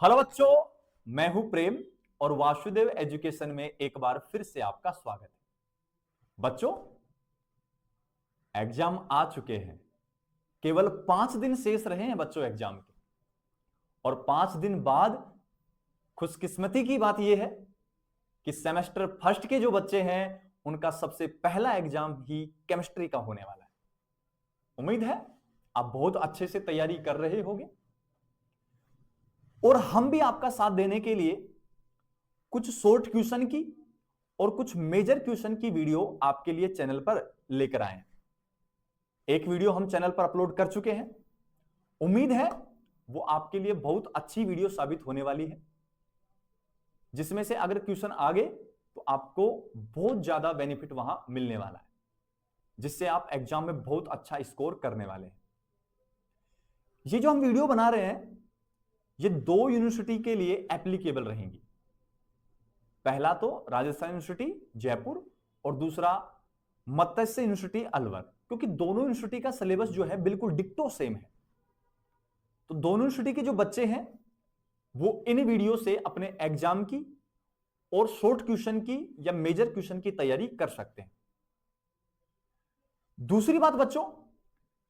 Hello बच्चों, मैं हूं प्रेम और वासुदेव एजुकेशन में एक बार फिर से आपका स्वागत है। बच्चों, एग्जाम आ चुके हैं। केवल 5 दिन शेष रहे हैं बच्चों एग्जाम के। और 5 दिन बाद खुशकिस्मती की बात यह है कि सेमेस्टर फर्स्ट के जो बच्चे हैं उनका सबसे पहला एग्जाम भी केमिस्ट्री का होने वाला है। उम्मीद है आप बहुत अच्छे से तैयारी कर रहे होंगे और हम भी आपका साथ देने के लिए कुछ शॉर्ट क्वेश्चन की और कुछ मेजर क्वेश्चन की वीडियो आपके लिए चैनल पर लेकर आए हैं। एक वीडियो हम चैनल पर अपलोड कर चुके हैं। उम्मीद है वो आपके लिए बहुत अच्छी वीडियो साबित होने वाली है, जिसमें से अगर क्वेश्चन आ गए तो आपको बहुत ज्यादा बेनिफिट वहां मिलने वाला है, जिससे आप एग्जाम में बहुत अच्छा स्कोर करने वाले हैं। ये जो हम वीडियो बना रहे हैं ये 2 यूनिवर्सिटी के लिए एप्लीकेबल रहेंगी। पहला तो राजस्थान यूनिवर्सिटी जयपुर और दूसरा मत्स्य यूनिवर्सिटी अलवर, क्योंकि दोनों यूनिवर्सिटी का सिलेबस जो है बिल्कुल डिक्टो सेम है। तो दोनों यूनिवर्सिटी के जो बच्चे हैं वो इन वीडियो से अपने एग्जाम की और शॉर्ट क्वेश्चन की या मेजर क्वेश्चन की तैयारी कर सकते हैं। दूसरी बात बच्चों,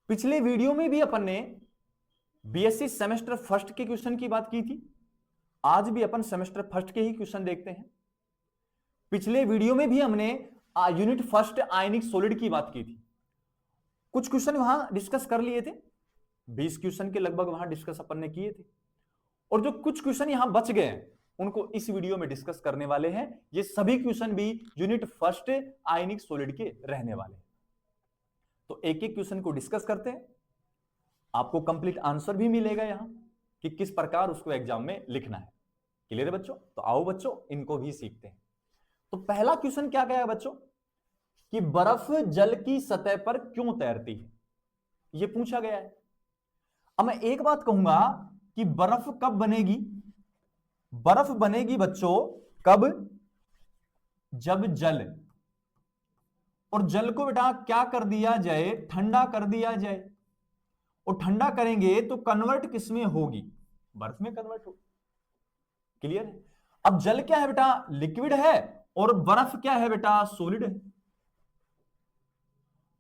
पिछले वीडियो में भी अपन ने बीएससी सेमेस्टर फर्स्ट के क्वेश्चन की बात की थी। आज भी अपन सेमेस्टर फर्स्ट के ही क्वेश्चन देखते हैं। पिछले वीडियो में भी हमने यूनिट फर्स्ट आयनिक सॉलिड की बात की थी। कुछ क्वेश्चन वहां डिस्कस कर लिए थे, 20 क्वेश्चन के लगभग वहां डिस्कस अपन ने किए थे। और जो कुछ क्वेश्चन यहां बच गए हैं उनको इस वीडियो में डिस्कस करने वाले हैं। ये सभी क्वेश्चन भी यूनिट फर्स्ट आयनिक सॉलिड के रहने वाले हैं। तो एक एक क्वेश्चन को डिस्कस करते हैं। आपको कंप्लीट आंसर भी मिलेगा यहां कि किस प्रकार उसको एग्जाम में लिखना है। क्लियर है बच्चों? तो आओ बच्चों इनको भी सीखते हैं। तो पहला क्वेश्चन क्या गया बच्चों कि बर्फ जल की सतह पर क्यों तैरती है, यह पूछा गया है। अब मैं एक बात कहूंगा कि बर्फ कब बनेगी? बर्फ बनेगी बच्चों कब? जब जल, और जल को बेटा क्या कर दिया जाए? ठंडा कर दिया जाए। और ठंडा करेंगे तो कन्वर्ट किसमें होगी? बर्फ में कन्वर्ट होगी। क्लियर है? अब जल क्या है बेटा? लिक्विड है। और बर्फ क्या है बेटा? सॉलिड है।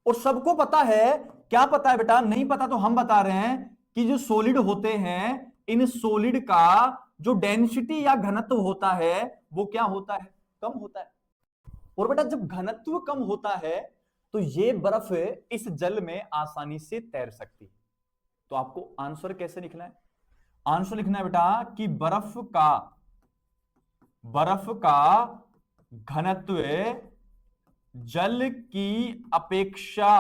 और सबको पता है, क्या पता है बेटा? नहीं पता तो हम बता रहे हैं कि जो सॉलिड होते हैं इन सॉलिड का जो डेंसिटी या घनत्व होता है वो क्या होता है? कम होता है। और बेटा जब घनत्व कम होता है तो ये बर्फ इस जल में आसानी से तैर सकती है। तो आपको आंसर कैसे लिखना है? आंसर लिखना है बेटा कि बर्फ का घनत्व जल की अपेक्षा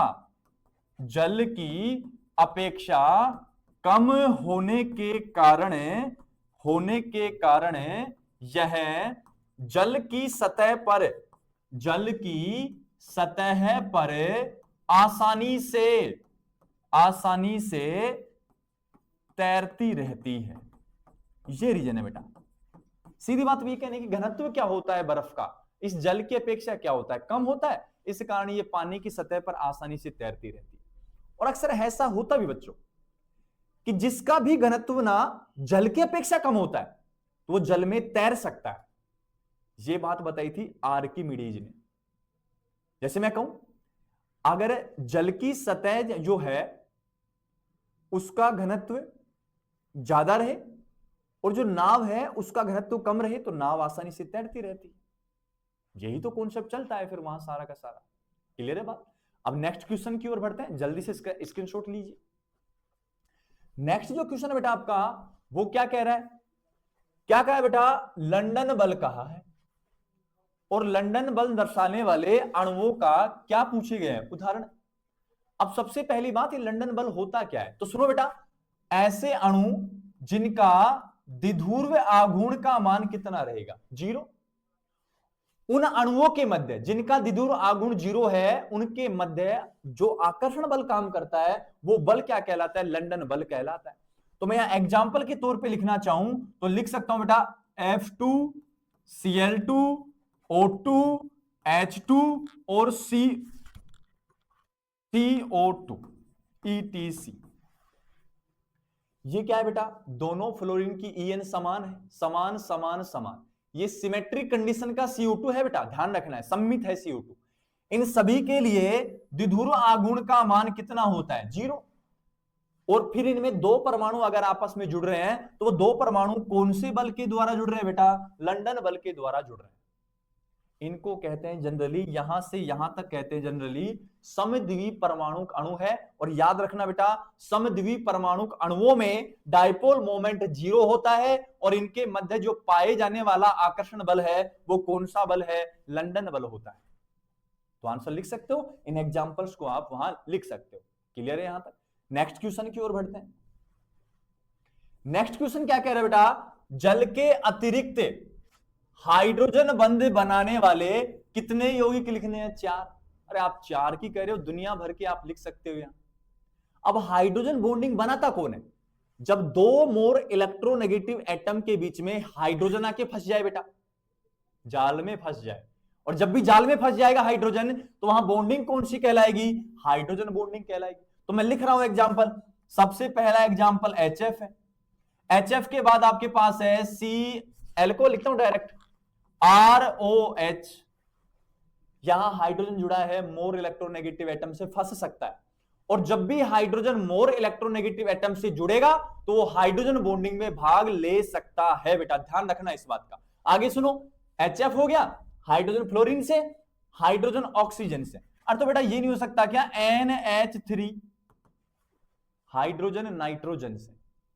कम होने के कारण यह जल की सतह पर आसानी से तैरती रहती है। ये रीजन है बेटा। सीधी बात ये कहने की घनत्व क्या होता है बर्फ का, इस जल की अपेक्षा क्या होता है? कम होता है। इस कारण ये पानी की सतह पर आसानी से तैरती रहती है। और अक्सर ऐसा होता भी बच्चों कि जिसका भी घनत्व ना जल की अपेक्षा कम होता है तो वो जल में तैर सकता है। ये बात बताई थी आर्किमिडीज ने। जैसे मैं कहूं, अगर जल की सतह जो है उसका घनत्व ज्यादा रहे और जो नाव है उसका घनत्व कम रहे तो नाव आसानी से तैरती रहती है। यही तो कॉन्सेप्ट चलता है फिर वहां सारा का सारा। क्लियर है बात? अब नेक्स्ट क्वेश्चन की ओर बढ़ते हैं, जल्दी से इसका स्क्रीनशॉट लीजिए। नेक्स्ट जो क्वेश्चन है बेटा आपका वो क्या कह रहा है? क्या कहा है बेटा? लंदन बल कहा है। और लंदन बल दर्शाने वाले अणुओं का क्या पूछे गए हैं? उदाहरण। अब सबसे पहली बात, ये लंदन बल होता क्या है? तो सुनो बेटा, ऐसे अणु जिनका द्विध्रुव आघूर्ण का मान कितना रहेगा? 0। उन अणुओं के मध्य जिनका द्विध्रुव आघूर्ण 0 है उनके मध्य जो आकर्षण बल काम करता है वो बल क्या कहलाता है? लंदन बल कहलाता है। तो मैं यहां एग्जाम्पल के तौर पे लिखना चाहूं तो लिख सकता हूं बेटा F2Cl2 O2 H2 और CO2 ETC। ये क्या है बेटा, दोनों फ्लोरीन की EN समान है, समान समान समान। ये सिमेट्रिक कंडीशन का CO2 है बेटा, ध्यान रखना है, सममित है CO2। इन सभी के लिए द्विध्रुव आघूर्ण का मान कितना होता है, 0। और फिर इनमें दो परमाणु अगर आपस में जुड़ रहे हैं तो वो दो परमाणु कौन से बल के द्वारा जुड़ रहे हैं बेटा, लंदन बल के द्वारा जुड़ रहे हैं। इनको कहते हैं जनरली, यहां से यहां तक कहते हैं जनरली समद्वितीय परमाणु अणु है। और याद रखना बेटा, समद्वितीय परमाणु अणुओं में डायपोल मोमेंट 0 होता है और इनके मध्य जो पाए जाने वाला आकर्षण बल है वो कौन सा बल है, लंदन बल होता है। तो आंसर लिख सकते हो, इन एग्जांपल्स को आप वहां लिख सकते हो। क्लियर है यहां तक? नेक्स्ट क्वेश्चन की ओर बढ़ते हैं। नेक्स्ट क्वेश्चन क्या कह रहा है बेटा, जल के अतिरिक्त हाइड्रोजन बंध बनाने वाले कितने यौगिक लिखने हैं, 4। अरे आप 4 की कह रहे हो, दुनिया भर के आप लिख सकते हो यहां। अब हाइड्रोजन बॉन्डिंग बनाता कौन है, जब दो मोर इलेक्ट्रोनेगेटिव एटम के बीच में हाइड्रोजन आके फंस जाए बेटा, जाल में फंस जाए। और जब भी जाल में फंस जाएगा हाइड्रोजन तो वहां बॉन्डिंग कौन सी कहलाएगी, हाइड्रोजन बॉन्डिंग कहलाएगी। तो मैं लिख रहा हूं एग्जांपल। सबसे पहला एग्जांपल HF है। HF के बाद आपके पास है Cl को लिखता हूं डायरेक्ट, ROH। यहां हाइड्रोजन जुड़ा है, मोर इलेक्ट्रोनेगेटिव एटम से फंस सकता है। और जब भी हाइड्रोजन मोर इलेक्ट्रोनेगेटिव एटम से जुड़ेगा तो वो हाइड्रोजन बॉन्डिंग में भाग ले सकता है बेटा, ध्यान रखना इस बात का। आगे सुनो, HF हो गया, हाइड्रोजन फ्लोरीन से, हाइड्रोजन ऑक्सीजन से। अरे तो बेटा ये नहीं हो सकता क्या, NH3 हाइड्रोजन नाइट्रोजन से,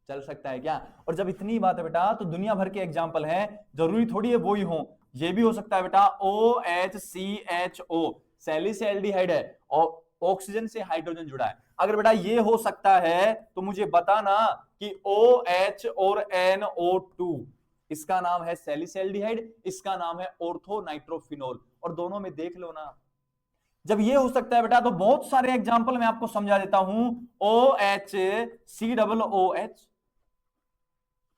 चल सकता है क्या? और जब इतनी बात है बेटा तो दुनिया भर के एग्जाम्पल है, जरूरी थोड़ी है वो ही हो। ये भी हो सकता है बेटा OHCHO, सैलिसिल्डिहाइड है और ऑक्सीजन से हाइड्रोजन जुड़ा है। अगर बेटा ये हो सकता है तो मुझे बताना कि OH और NO2, इसका नाम है सैलिसिल्डिहाइड, इसका नाम है ऑर्थो नाइट्रोफिनोल। और दोनों में देख लो ना, जब ये हो सकता है बेटा तो बहुत सारे एग्जाम्पल मैं आपको समझा देता हूं। OHCOOH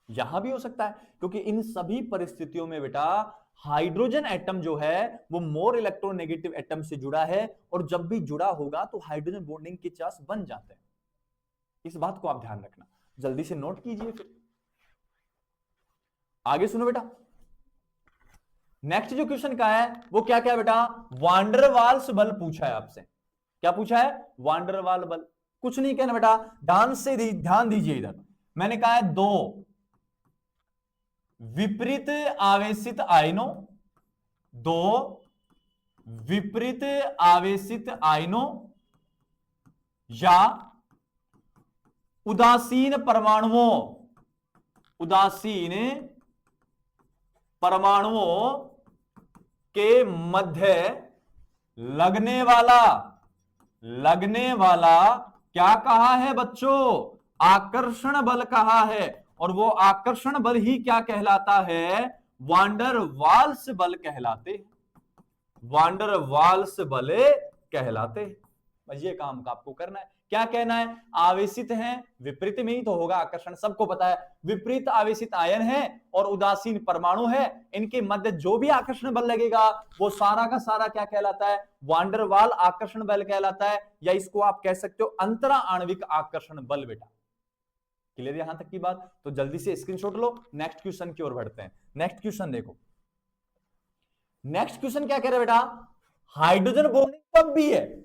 यहां भी हो सकता है, क्योंकि इन सभी परिस्थितियों में बेटा हाइड्रोजन एटम जो है वो मोर इलेक्ट्रोनेगेटिव एटम से जुड़ा है, और जब भी जुड़ा होगा तो हाइड्रोजन बॉन्डिंग के चांस बन जाते हैं। इस बात को आप ध्यान रखना, जल्दी से नोट कीजिए। फिर आगे सुनो बेटा, नेक्स्ट जो क्वेश्चन का है वो क्या क्या बेटा, वांडरवाल्स बल पूछा है आपसे। क्या पूछा है, वांडरवाल बल। कुछ नहीं कहना बेटा, ध्यान दीजिए इधर। मैंने कहा है दो विपरीत आवेशित आयनों, दो विपरीत आवेशित आयनों या उदासीन परमाणुओं के मध्य लगने वाला क्या कहा है बच्चों, आकर्षण बल कहा है। और वो आकर्षण बल ही क्या कहलाता है, वांडरवाल्स बल कहलाते, वांडरवाल्स बल कहलाते। बस ये काम का आपको करना है। क्या कहना है, आवेशित हैं, विपरीत में ही तो होगा आकर्षण, सबको पता है। विपरीत आवेशित आयन है और उदासीन परमाणु है, इनके मध्य जो भी आकर्षण बल लगेगा वो सारा का सारा क्या कहलाता है, वांडरवाल आकर्षण बल कहलाता है। या इसको आप कह सकते हो अंतरा आणविक आकर्षण बल बेटा। क्लियर यहां तक की बात? तो जल्दी से स्क्रीनशॉट लो, नेक्स्ट क्वेश्चन की ओर बढ़ते हैं। नेक्स्ट क्वेश्चन देखो, नेक्स्ट क्वेश्चन क्या कह रहा है बेटा, हाइड्रोजन बॉन्डिंग तब भी है,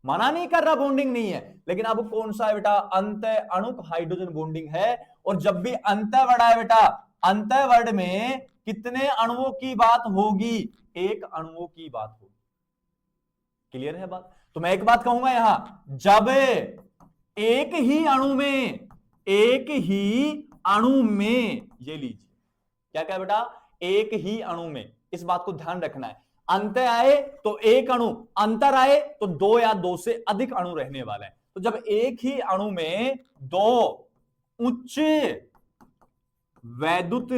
मना नहीं कर रहा बॉन्डिंग नहीं है, लेकिन अब कौन सा है बेटा, अंत अणुक हाइड्रोजन बॉन्डिंग है। और जब भी अंतःवर्ण है बेटा, अंतःवर्ण में कितने अणुओं की बात होगी, एक अणुओं की बात होगी। क्लियर है बात? तो मैं एक बात कहूंगा यहां, जब एक ही अणु में ये लीजिए, क्या क्या बेटा, एक ही अणु में, इस बात को ध्यान रखना है। अंत आए तो एक अणु, अंतर आए तो दो या दो से अधिक अणु रहने वाले हैं। तो जब एक ही अणु में दो उच्च वैद्युत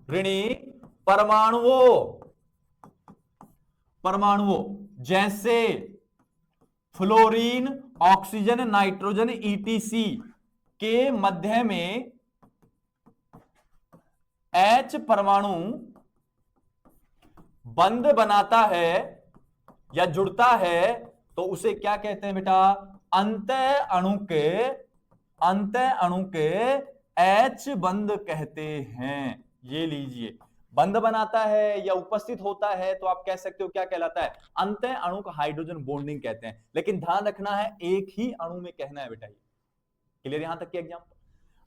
ऋणी परमाणुओं जैसे फ्लोरीन, ऑक्सीजन, नाइट्रोजन ETC के मध्य में H परमाणु बंध बनाता है या जुड़ता है तो उसे क्या कहते हैं बेटा, अंत अणु के H बंद कहते हैं। ये लीजिए, बंध बनाता है या उपस्थित होता है तो आप कह सकते हो क्या कहलाता है, अंत अणु का हाइड्रोजन बॉन्डिंग कहते हैं। लेकिन ध्यान रखना है एक ही अणु में कहना है बेटा। ये क्लियर यहां तक की एग्जांपल।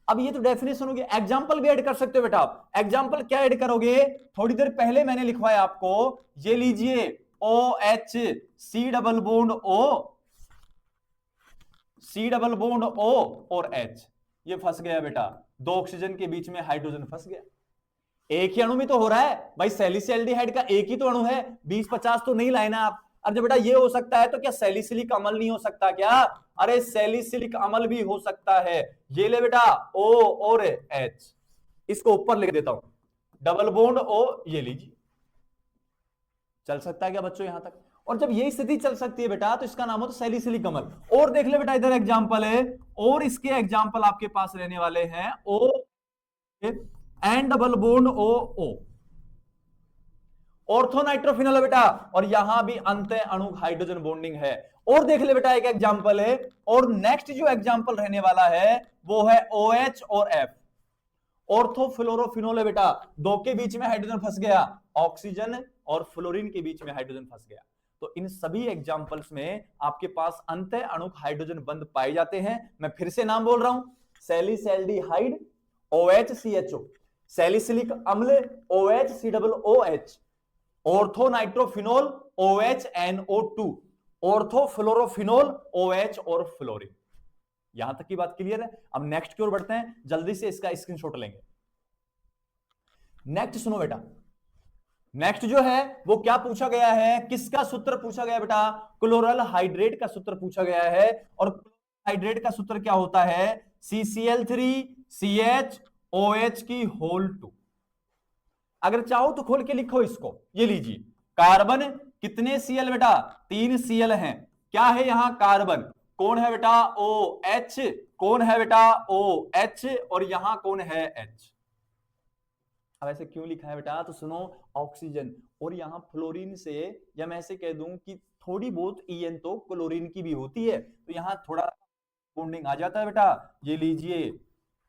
अब ये तो डेफिनेशन होगी, एग्जांपल भी ऐड कर सकते हो बेटा आप। एग्जांपल क्या ऐड करोगे, थोड़ी देर पहले मैंने लिखवाया आपको, ये लीजिए OH C double bond O, C double bond O और H, ये फंस गया बेटा, दो ऑक्सीजन के बीच में हाइड्रोजन फंस गया। एक ही अणु में तो हो रहा है भाई, सैलिसिल्डिहाइड का एक ही तो अणु है, 20-50 तो नहीं लाए ना आप। अरे बेटा ये हो सकता है तो क्या सैलिसिलिक अम्ल नहीं हो सकता क्या? अरे सैलिसिलिक अम्ल भी हो सकता है। ये ले बेटा O और H, इसको ऊपर लिख देता हूं, डबल बॉन्ड O, ये लीजिए। चल सकता है क्या बच्चों यहां तक? और जब ये स्थिति चल सकती है बेटा तो इसका नाम होता है सैलिसिलिक अम्ल। और देख ले बेटा, इधर एग्जांपल है, और इसके एग्जांपल आपके पास रहने वाले हैं O and double bond O, orthonitrophenol है बेटा, और यहां भी अंत अणु हाइड्रोजन बॉन्डिंग है। और देख ले बेटा एक एग्जांपल है, और नेक्स्ट जो एग्जांपल रहने वाला है वो है OH और F, ऑर्थोफ्लोरोफिनोल है बेटा, दो के बीच में हाइड्रोजन फंस गया, ऑक्सीजन और फ्लोरीन के बीच में हाइड्रोजन फंस गया। तो इन सभी एग्जांपल्स में आपके पास अंत अणु हाइड्रोजन बंध पाए जाते हैं। मैं फिर से नाम बोल रहा हूं, सैलिसैल्डिहाइड OHCHO, सैलिसिलिक अम्ल OHCOOH, ऑर्थोनाइट्रोफिनोल OHNO2, ऑर्थोफ्लोरोफिनोल OH और फ्लोरीन। यहां तक की बात क्लियर है? अब नेक्स्ट की ओर बढ़ते हैं, जल्दी से इसका स्क्रीनशॉट लेंगे। नेक्स्ट सुनो बेटा, नेक्स्ट जो है वो क्या पूछा गया है, किसका सूत्र पूछा गया बेटा? क्लोरल हाइड्रेट का सूत्र पूछा गया है। और हाइड्रेट का सूत्र क्या होता है? CCl3CHOH की होल 2। अगर चाहो तो खोल के लिखो इसको, ये लीजिए, कार्बन कितने Cl बेटा? 3 Cl हैं। क्या है यहां? कार्बन। कौन है बेटा? OH। कौन है बेटा? OH। और यहां कौन है? H। अब ऐसे क्यों लिखा है बेटा? तो सुनो, ऑक्सीजन, और यहां फ्लोरीन से, या मैं ऐसे कह दूं कि थोड़ी बहुत EN तो क्लोरीन की भी होती है, तो यहां थोड़ा बॉन्डिंग आ जाता है बेटा। ये लीजिए,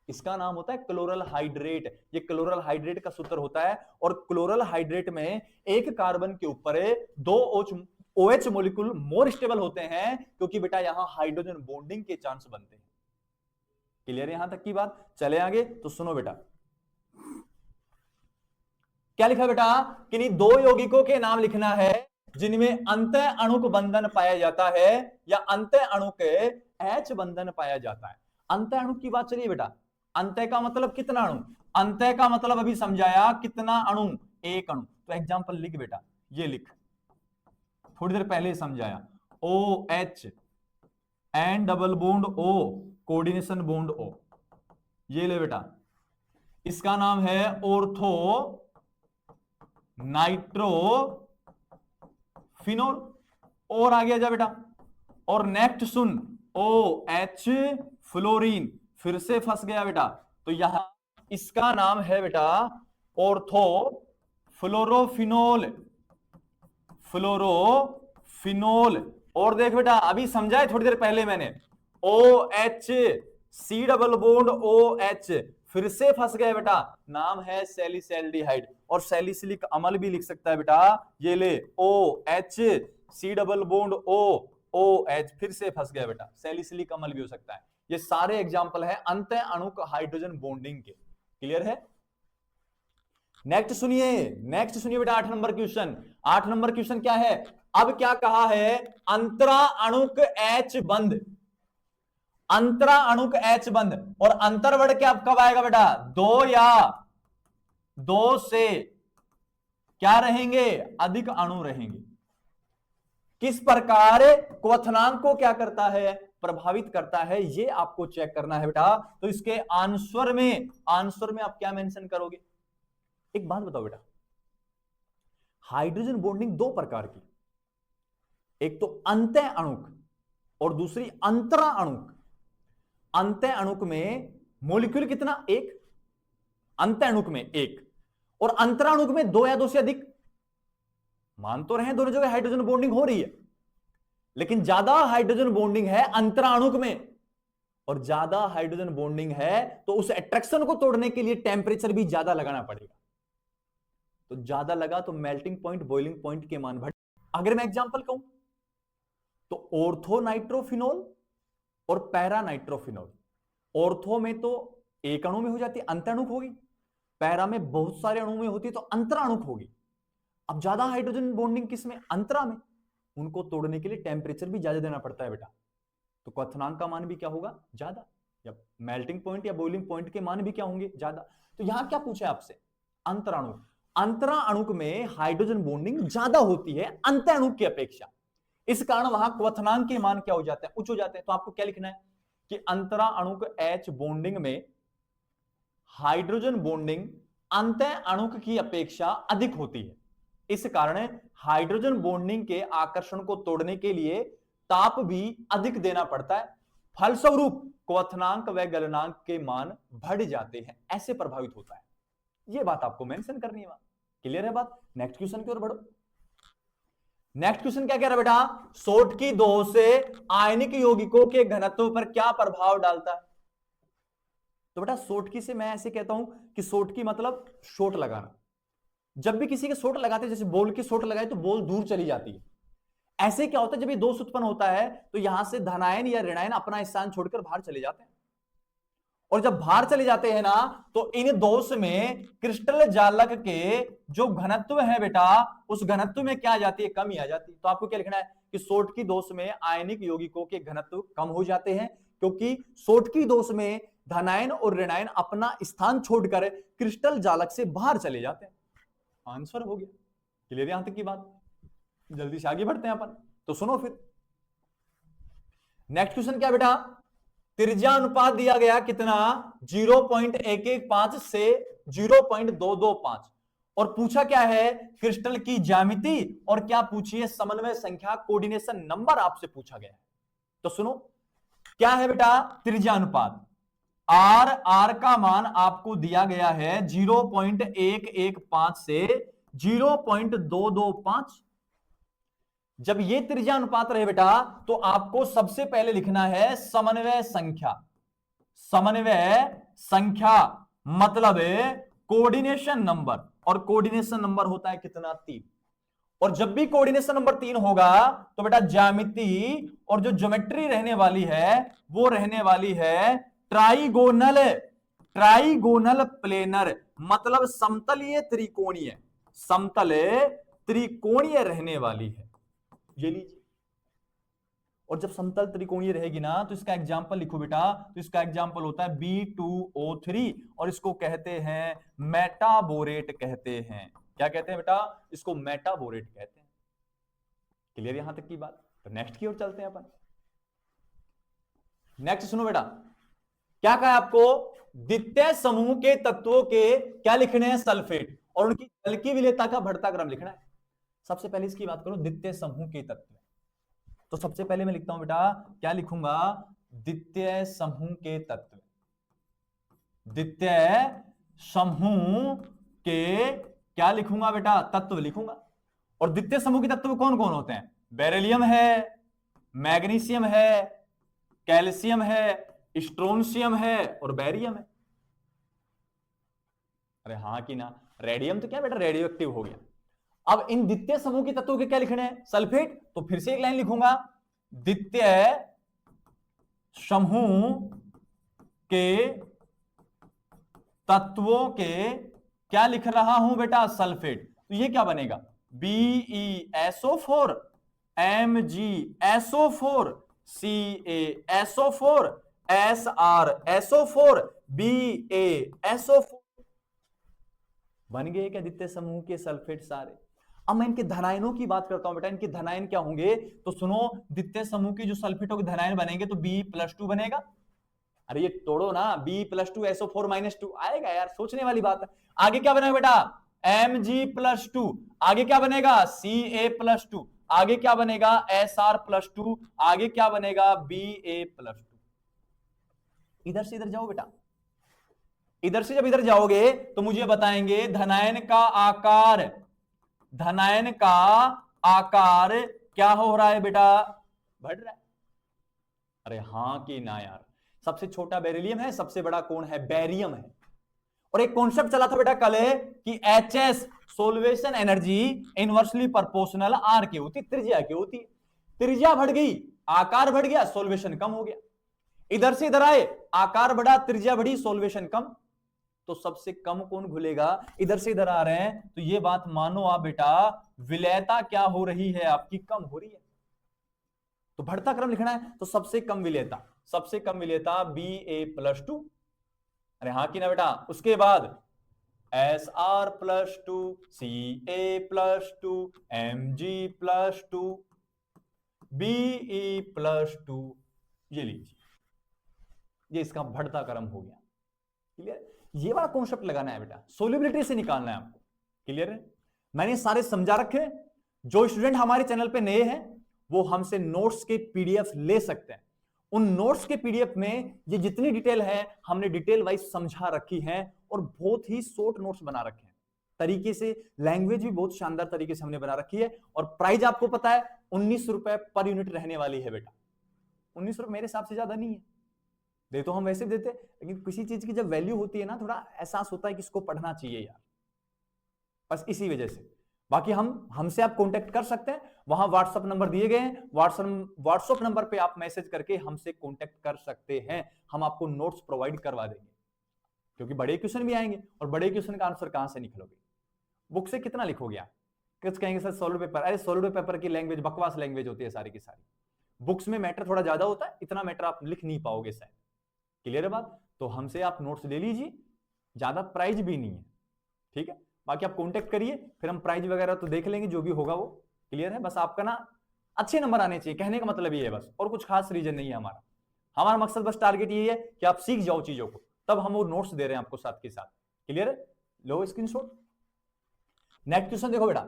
इसका नाम होता है क्लोरल हाइड्रेट। ये क्लोरल हाइड्रेट का सूत्र होता है। और क्लोरल हाइड्रेट में एक कार्बन के ऊपर 2 OH मॉलिक्यूल मोर स्टेबल होते हैं, क्योंकि बेटा यहां हाइड्रोजन बॉन्डिंग के चांस बनते हैं। क्लियर यहां तक की बात? चले आगे तो सुनो बेटा, क्या लिखा बेटा? कि नहीं, 2 यौगिकों के नाम लिखना है जिनमें अंत अणुक बंधन पाया जाता है, या अंत अणु के H बंधन पाया जाता है। अंत अणु की बात चलिए बेटा, अंत का मतलब कितना अणु? अंत का मतलब अभी समझाया, कितना अणु? एक अणु। तो एग्जांपल लिख बेटा, ये लिख, थोड़ी देर पहले समझाया, OH and double bond O, coordination bond O। ये ले बेटा, इसका नाम है ऑर्थो नाइट्रोफिनोल। और आगे जा बेटा, और नेक्स्ट सुन, OH फ्लोरीन, फिर से फंस गया बेटा, तो यहां इसका नाम है बेटा ऑर्थो फ्लोरोफिनोल, फ्लोरोफिनोल। और देख बेटा, अभी समझाए थोड़ी देर पहले मैंने, OH C double bond OH, फिर से फंस गया बेटा, नाम है सैलिसैल्डिहाइड। और सैलिसिलिक अम्ल भी लिख सकता है बेटा, ये ले OH C double bond OH, फिर से फंस गया बेटा, सैलिसिलिक अम्ल भी हो सकता है। ये सारे एग्जांपल है अंत अणु हाइड्रोजन बॉन्डिंग के। क्लियर है? नेक्स्ट सुनिए, नेक्स्ट सुनिए बेटा, 8 नंबर क्वेश्चन। 8 नंबर क्वेश्चन क्या है? अब क्या कहा है? अंतरा अणुक H बंध, अंतरा अणुक H बंध। और अंतर्वर्ण क्या कब आएगा बेटा? 2 या 2 से क्या रहेंगे? अधिक अणु रहेंगे। किस प्रकार क्वथनांक को क्या करता है? प्रभावित करता है, ये आपको चेक करना है बेटा। तो इसके आंसर में आप क्या मेंशन करोगे? एक बात बताओ बेटा, हाइड्रोजन बॉन्डिंग 2 प्रकार की, एक तो अंत अणुक और दूसरी अंतरा अणुक। अंत अणुक में मॉलिक्यूल कितना? 1, अंत अणुक में 1, और अंतरा अणुक में 2 या 2 से अधिक। मान तो रहे दोनों जगह हाइड्रोजन बॉन्डिंग हो रही है, लेकिन ज्यादा हाइड्रोजन बॉन्डिंग है अंतराणुक में, और ज्यादा हाइड्रोजन बॉन्डिंग है तो उस अट्रैक्शन को तोड़ने के लिए टेम्परेचर भी ज्यादा लगाना पड़ेगा। तो ज्यादा लगा तो मेल्टिंग पॉइंट, बॉइलिंग पॉइंट के मान बढ़। अगर मैं एग्जांपल कहूं तो ऑर्थो नाइट्रोफिनॉल और पैरा नाइट्रोफिनॉल, ऑर्थो में तो एक अणु में हो जाती है, अंतराणुक होगी। पैरा में बहुत सारे अणु में होती है तो अंतराणुक होगी। अब ज्यादा हाइड्रोजन बॉन्डिंग किसमें? अंतरा में। उनको तोड़ने के लिए टेम्परेचर भी ज्यादा देना पड़ता है बेटा, तो क्वथनांक का मान भी क्या होगा? ज्यादा। या मेल्टिंग पॉइंट या बॉइलिंग पॉइंट के मान भी क्या होंगे? ज्यादा। तो यहां क्या पूछा है आपसे? अंतराणुक। अंतराणुक में हाइड्रोजन बॉन्डिंग ज्यादा होती है अंतराणुक की अपेक्षा, इस कारण वहां क्वथनांक के मान क्या हो जाते हैं? उच्च हो जाते हैं। तो आपको क्या लिखना है कि अंतराणुक H बॉन्डिंग में हाइड्रोजन बॉन्डिंग अंतःअणुक की अपेक्षा अधिक होती है, इस कारण हाइड्रोजन बॉन्डिंग के आकर्षण को तोड़ने के लिए ताप भी अधिक देना पड़ता है। फलस्वरूप क्वथनांक व गलनांक के मान बढ़ जाते हैं, ऐसे प्रभावित होता है। यह बात आपको मेंशन करनी है। क्लियर है बात? नेक्स्ट क्वेश्चन की ओर बढ़ो। नेक्स्ट क्वेश्चन क्या कह रहा है बेटा? सोटकी दोष से आयनिक यौगिकों के घनत्व पर क्या प्रभाव डालता है? तो बेटा सोटकी से मैं ऐसे कहता हूं कि सोटकी मतलब शॉट लगाना। जब भी किसी के शॉट लगाते हैं, जैसे बॉल की शॉट लगाए तो बॉल दूर चली जाती है। ऐसे क्या होता है? जब ये दोष उत्पन्न होता है तो यहां से धनायन या ऋणायन अपना स्थान छोड़कर बाहर चले जाते हैं, और जब बाहर चले जाते हैं ना तो इन दोष में क्रिस्टल जालक के जो घनत्व है बेटा, उस घनत्व में क्या आ जाती है? कमी आ जाती है। तो आपको क्या लिखना है कि सोटकी दोष में आयनिक यौगिकों के घनत्व कम हो जाते हैं, क्योंकि सोटकी दोष में धनायन और ऋणायन अपना स्थान छोड़कर क्रिस्टल जालक से बाहर चले जाते हैं। आंसर हो गया। क्लियर यहां तक की बात? जल्दी से आगे बढ़ते हैं अपन। तो सुनो फिर नेक्स्ट क्वेश्चन क्या बेटा? त्रिज्या अनुपात दिया गया कितना? 0.115 से 0.225, और पूछा क्या है? क्रिस्टल की ज्यामिति, और क्या पूछी है? समन्वय संख्या, कोऑर्डिनेशन नंबर आपसे पूछा गया है। तो सुनो क्या है बेटा? त्रिज्या अनुपात आर का मान आपको दिया गया है 0.115 से 0.225। जब ये त्रिज्या अनुपात रहे बेटा तो आपको सबसे पहले लिखना है समन्वय संख्या। समन्वय संख्या मतलब कोऑर्डिनेशन नंबर, और कोऑर्डिनेशन नंबर होता है कितना? 3। और जब भी कोऑर्डिनेशन नंबर 3 होगा तो बेटा ज्यामिति और जो ज्योमेट्री रहने वाली है वो रहने वाली है ट्राइगोनल। ट्राइगोनल प्लेनर मतलब समतलीय त्रिकोणीय, समतल त्रिकोणीय रहने वाली है। ये लीजिए। और जब समतल त्रिकोणीय रहेगी ना तो इसका एग्जांपल लिखो बेटा। तो इसका एग्जांपल होता है B2O3, और इसको कहते हैं मेटाबोरेट कहते हैं। क्या कहते हैं बेटा? इसको मेटाबोरेट कहते हैं। क्लियर यहां तक की बात? तो नेक्स्ट की ओर चलते हैं अपन। नेक्स्ट सुनो बेटा, क्या कहा आपको? द्वितीय समूह के तत्वों के क्या लिखने हैं? सल्फेट, और उनकी जल की विलेयता का बढ़ता क्रम लिखना है। सबसे पहले इसकी बात करो, द्वितीय समूह के तत्व। तो सबसे पहले मैं लिखता हूं बेटा, क्या लिखूंगा? द्वितीय समूह के तत्व। द्वितीय समूह के क्या लिखूंगा बेटा? तत्व लिखूंगा। और द्वितीय समूह के तत्व कौन कौन होते हैं? बेरिलियम है, मैग्नीशियम है, कैल्शियम है, स्ट्रोंशियम है, और बैरियम है। अरे हाँ कि ना? रेडियम तो क्या बेटा? रेडियो एक्टिव हो गया। अब इन द्वितीय समूह के तत्वों के क्या लिखने हैं? सल्फेट। तो फिर से एक लाइन लिखूंगा, द्वितीय समूह के तत्वों के क्या लिख रहा हूं बेटा? सल्फेट। तो ये क्या बनेगा? BeSO4, MgSO4, CaSO4, SrSO4, BaSO4 बन गए क्या द्वितीय समूह के सल्फेट सारे। अब मैं इनके धनायनों की बात करता हूं बेटा। इनके धनायन क्या होंगे? तो सुनो, द्वितीय समूह के जो सल्फेटों के धनायन बनेंगे तो B+2 बनेगा। अरे ये तोड़ो ना, B+2 SO4-2 आएगा यार, सोचने वाली बात है। आगे क्या बनेगा बेटा? Mg+2। आगे क्या बनेगा? Ca+2। आगे क्या बनेगा? Sr+2। आगे क्या बनेगा? Ba+2। इधर से इधर जाओ बेटा। इधर से जब इधर जाओगे तो मुझे बताएंगे धनायन का आकार। धनायन का आकार क्या हो रहा है बेटा? बढ़ रहा है। अरे हाँ कि ना यार, सबसे छोटा बेरिलियम है, सबसे बड़ा कौन है? बेरियम है। और एक कॉन्सेप्ट चला था बेटा कल है कि HS solvation energy inversely proportional R की होती, त्रिज्या की होती है। त्रिज्या बढ़ गई, आकार बढ़ गया, सोल्वेशन कम हो गया। इधर से इधर आए, आकार बढ़ा, त्रिज्या बढ़ी, सोल्वेशन कम। तो सबसे कम कौन घुलेगा? इधर से इधर आ रहे हैं तो ये बात मानो आप बेटा, विलयता क्या हो रही है आपकी? कम हो रही है। तो बढ़ता क्रम लिखना है तो सबसे कम विलयता, सबसे कम विलयता Ba+2। अरे हाँ कि ना बेटा? उसके बाद Sr+2, Ca+2, Mg+2, Be+2। ये लीजिए, ये इसका बढ़ता क्रम हो गया। क्लियर? ये वाला कॉन्सेप्ट लगाना है बेटा, सोल्युबिलिटी से निकालना है आपको। क्लियर है? मैंने सारे समझा रखे। जो स्टूडेंट हमारे चैनल पे नए हैं वो हमसे नोट्स के PDF ले सकते हैं। उन नोट्स के PDF में ये जितनी डिटेल है हमने डिटेल वाइज समझा रखी है और बहुत ही शॉर्ट नोट्स बना रखे हैं तरीके से। लैंग्वेज भी बहुत शानदार तरीके से हमने बना रखी है। और प्राइस आपको पता है 19 रुपए पर यूनिट रहने वाली है बेटा। 19 रुपए मेरे हिसाब से ज्यादा नहीं है, दे तो हम वैसे भी देते, लेकिन किसी चीज की जब वैल्यू होती है ना, थोड़ा एहसास होता है कि इसको पढ़ना चाहिए यार, बस इसी वजह से। बाकी हमसे आप कांटेक्ट कर सकते हैं, वहां व्हाट्सएप नंबर दिए गए हैं, व्हाट्सएप नंबर पे आप मैसेज करके हमसे कांटेक्ट कर सकते हैं। हम आपको नोट्स प्रोवाइड करवा देंगे, क्योंकि बड़े क्वेश्चन भी आएंगे और बड़े क्वेश्चन का आंसर कहां से निकलोगे? बुक से कितना लिखोगे आप? कुछ कहेंगे सर सॉलिड पेपर, अरे सॉलिड पेपर की लैंग्वेज बकवास लैंग्वेज होती है सारी की सारी। बुक्स में मैटर थोड़ा ज्यादा होता है, इतना मैटर आप लिख नहीं पाओगे शायद। क्लियर है बात? तो हमसे आप नोट्स ले लीजिए, ज्यादा प्राइस भी नहीं है, ठीक है? बाकी आप कांटेक्ट करिए, फिर हम प्राइस वगैरह तो देख लेंगे, जो भी होगा वो। क्लियर है? बस आपका ना अच्छे नंबर आने चाहिए, कहने का मतलब ये है बस, और कुछ खास रीजन नहीं है हमारा। हमारा मकसद बस टारगेट ये है कि आप सीख जाओ चीजों को, तब हम वो नोट्स दे रहे हैं आपको साथ के साथ। क्लियर है? लो स्क्रीनशॉट। नेक्स्ट क्वेश्चन देखो बेटा,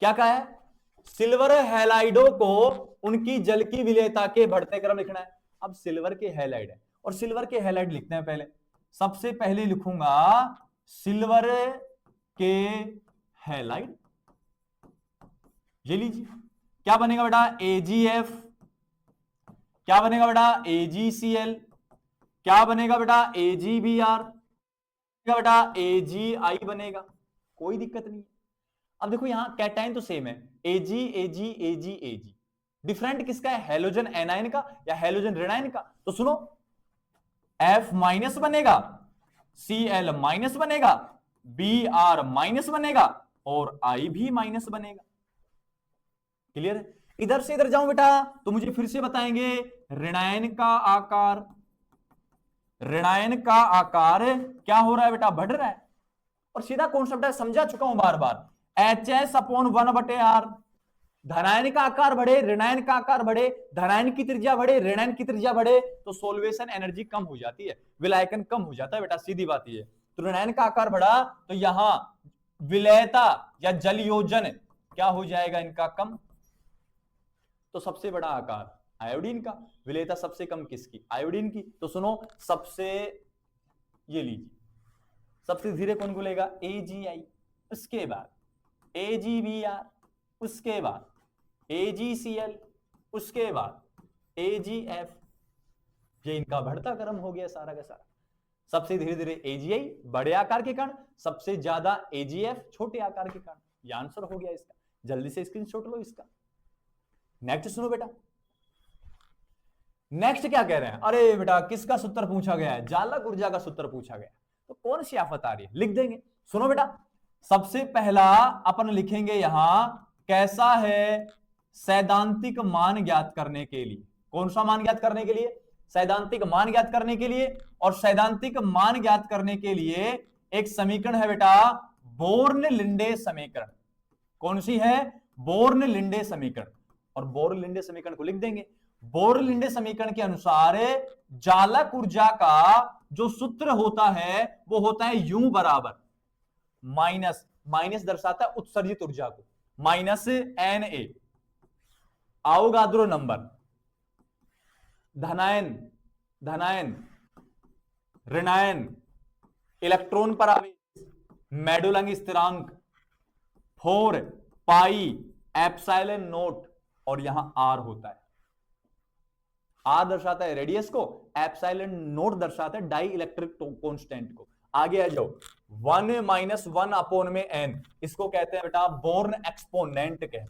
क्या कहा है? सिल्वर हैलाइडों को उनकी जल की विलेयता के बढ़ते क्रम लिखना है। अब सिल्वर के हैलाइड है, और सिल्वर के हैलाइड लिखते हैं पहले। सबसे पहले लिखूंगा सिल्वर के हैलाइड, ये लीजिए। क्या बनेगा बेटा? AgF। क्या बनेगा बेटा? AgCl। क्या बनेगा बेटा? AgBr। क्या बेटा? AgI बनेगा। कोई दिक्कत नहीं है। अब देखो यहां कैटाइन तो सेम है, Ag Ag Ag Ag। Different किसका है? हैलोजन एनायन का या हैलोजन रेनायन का? तो सुनो, F माइनस बनेगा, Cl माइनस बनेगा, Br माइनस बनेगा और I भी माइनस बनेगा। क्लियर है? इधर से इधर जाऊं बेटा तो मुझे फिर से बताएंगे ऋणायन का आकार, ऋणायन का आकार क्या हो रहा है बेटा? बढ़ रहा है। और सीधा कॉन्सेप्ट है, समझा चुका हूं बार बार, HS/1/R। धनायन का आकार बढ़े, ऋणायन का आकार बढ़े, धनायन की त्रिज्या बढ़े, ऋणायन की त्रिज्या बढ़े, तो सोल्वेशन एनर्जी कम हो जाती है, विलायकन कम हो जाता है बेटा, सीधी बात ये। तो ऋणायन का आकार बढ़ा तो यहां विलयता या जल योजन क्या हो जाएगा इनका? कम। तो सबसे बड़ा आकार आयोडीन का, विलयता सबसे कम किसकी? आयोडीन की। तो सुनो, सबसे ये लीजिए, सबसे धीरे कौन घुलेगा? AgI, उसके बाद AgBr, उसके बाद AgCl, उसके बाद AgF। ये इनका बढ़ता क्रम हो गया सारा का सारा। सबसे धीरे धीरे AgI बड़े आकार के कण, सबसे ज्यादा AgF छोटे आकार के कण। ये आंसर हो गया इसका, जल्दी से स्क्रीनशॉट लो इसका। नेक्स्ट सुनो बेटा, नेक्स्ट क्या कह रहे हैं? अरे बेटा किसका सूत्र पूछा गया है? जालक ऊर्जा का सूत्र पूछा गया। तो कौन सी आफत आ रही है? लिख देंगे। सुनो बेटा, सबसे पहला अपन लिखेंगे यहां कैसा है सैद्धांतिक मान ज्ञात करने के लिए। कौन सा मान ज्ञात करने के लिए? सैद्धांतिक मान ज्ञात करने के लिए। और सैद्धांतिक मान ज्ञात करने के लिए एक समीकरण है बेटा, बोर्न-लिंडे समीकरण। कौन सी है? बोर्न-लिंडे समीकरण। और बोर्न-लिंडे समीकरण को लिख देंगे। बोर्न-लिंडे समीकरण के अनुसार जालक ऊर्जा का जो सूत्र होता है वो होता है U बराबर माइनस, माइनस दर्शाता है उत्सर्जित ऊर्जा को, माइनस Na आवोगाद्रो नंबर, धनायन धनायन ऋणायन इलेक्ट्रॉन पर आवेश मेडोलंग स्थिरांक 4 पाई एप्सिलॉन नॉट और यहां आर होता है। आर दर्शाता है रेडियस को, एप्सिलॉन नोट दर्शाता है डाई इलेक्ट्रिक कांस्टेंट को। आगे आ जाओ, 1 माइनस 1 अपॉन में एन, इसको कहते हैं बेटा बोर्न एक्सपोनेंट कहते हैं।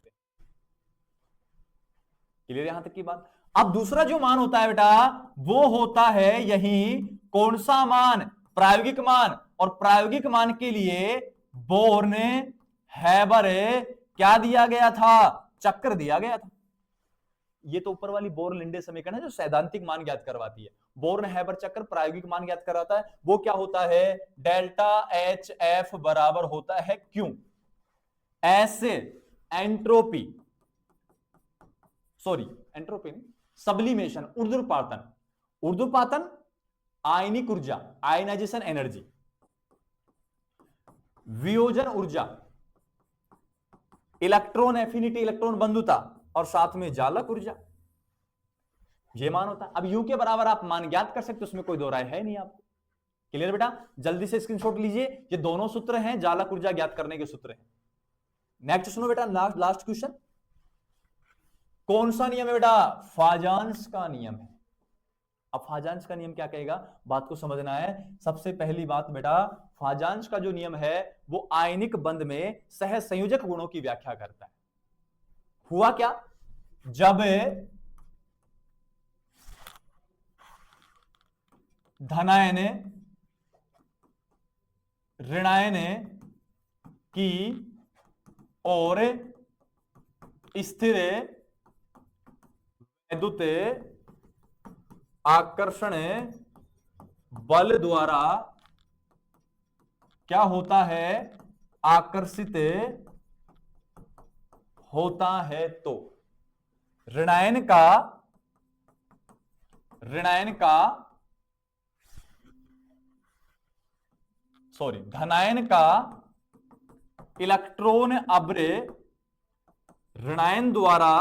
क्लियर यहां तक की बात। अब दूसरा जो मान होता है बेटा वो होता है यही कौन सा मान, प्रायोगिक मान, और प्रायोगिक मान के लिए बोर्न हैबर क्या दिया गया था, चक्र दिया गया था। ये तो ऊपर वाली बोर्न लिंडे समीकरण है जो सैद्धांतिक मान ज्ञात करवाती है। बोर्न हैबर चक्र प्रायोगिक मान ज्ञात करवाता है, वो क्या होता है, डेल्टा एच एफ बराबर होता है क्यू, ऐसे एंट्रोपी, सॉरी एंट्रोपी नहीं, सब्लिमेशन, ऊर्ध्वपातन आयनिक ऊर्जा, आयनाइजेशन एनर्जी, वियोजन ऊर्जा, इलेक्ट्रॉन एफिनिटी, इलेक्ट्रॉन बंधुता, और साथ में जालक ऊर्जा, ये मान होता है। अब यू के बराबर आप मान ज्ञात कर सकते, उसमें कोई दो राय है नहीं आपको। क्लियर बेटा, जल्दी से स्क्रीनशॉट लीजिए, ये दोनों सूत्र हैं जालक ऊर्जा ज्ञात करने के सूत्र हैं। नेक्स्ट सुनो बेटा, लास्ट क्वेश्चन, कौन सा नियम है बेटा, फाजान्स का नियम है। अब फाजान्स का नियम क्या कहेगा, बात को समझना है। सबसे पहली बात बेटा, फाजान्स का जो नियम है वो आयनिक बंध में सह संयोजक गुणों की व्याख्या करता है। हुआ क्या, जब धनायन ऋणायन की और स्थिर वैद्युत आकर्षण बल द्वारा क्या होता है, आकर्षित होता है, तो ऋणायन का धनायन का इलेक्ट्रॉन अब्रे ऋणायन द्वारा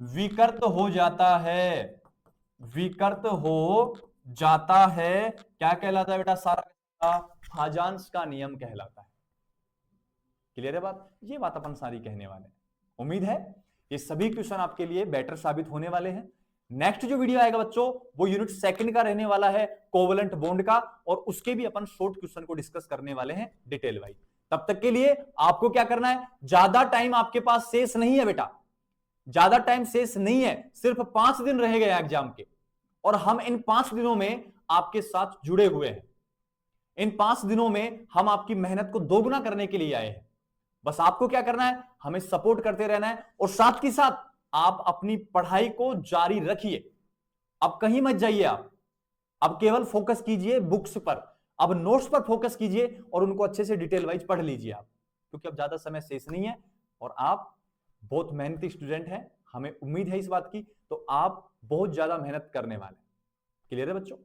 विकृत हो जाता है, विकृत हो जाता है। क्या कहलाता है बेटा, सारा फाजान्स का नियम कहलाता है। क्लियर है बात, ये बात अपन सारी कहने वाले हैं। उम्मीद है ये सभी क्वेश्चन आपके लिए बेटर साबित होने वाले हैं। नेक्स्ट जो वीडियो आएगा बच्चों वो यूनिट सेकंड का रहने वाला है, कोवलेंट बॉन्ड का, और उसके भी अपन शॉर्ट क्वेश्चन को डिस्कस करने वाले हैं डिटेल वाइज। तब तक के लिए आपको क्या करना है, ज्यादा टाइम आपके पास शेष नहीं है बेटा, ज्यादा टाइम शेष नहीं है, सिर्फ 5 दिन रह गए एग्जाम के, और हम इन 5 दिनों में आपके साथ जुड़े हुए हैं। इन 5 दिनों में हम आपकी मेहनत को दोगुना करने के लिए आए हैं। बस आपको क्या करना है, हमें सपोर्ट करते रहना है, और साथ ही साथ आप अपनी पढ़ाई को जारी रखिए। अब कहीं मत जाइए आप, अब केवल फोकस कीजिए बुक्स पर, अब नोट्स पर फोकस कीजिए और उनको अच्छे से डिटेल वाइज पढ़ लीजिए आप, क्योंकि अब ज्यादा समय शेष नहीं है और आप बहुत मेहनती स्टूडेंट हैं, हमें उम्मीद है इस बात की, तो आप बहुत ज्यादा मेहनत करने वाले हैं। क्लियर है बच्चों।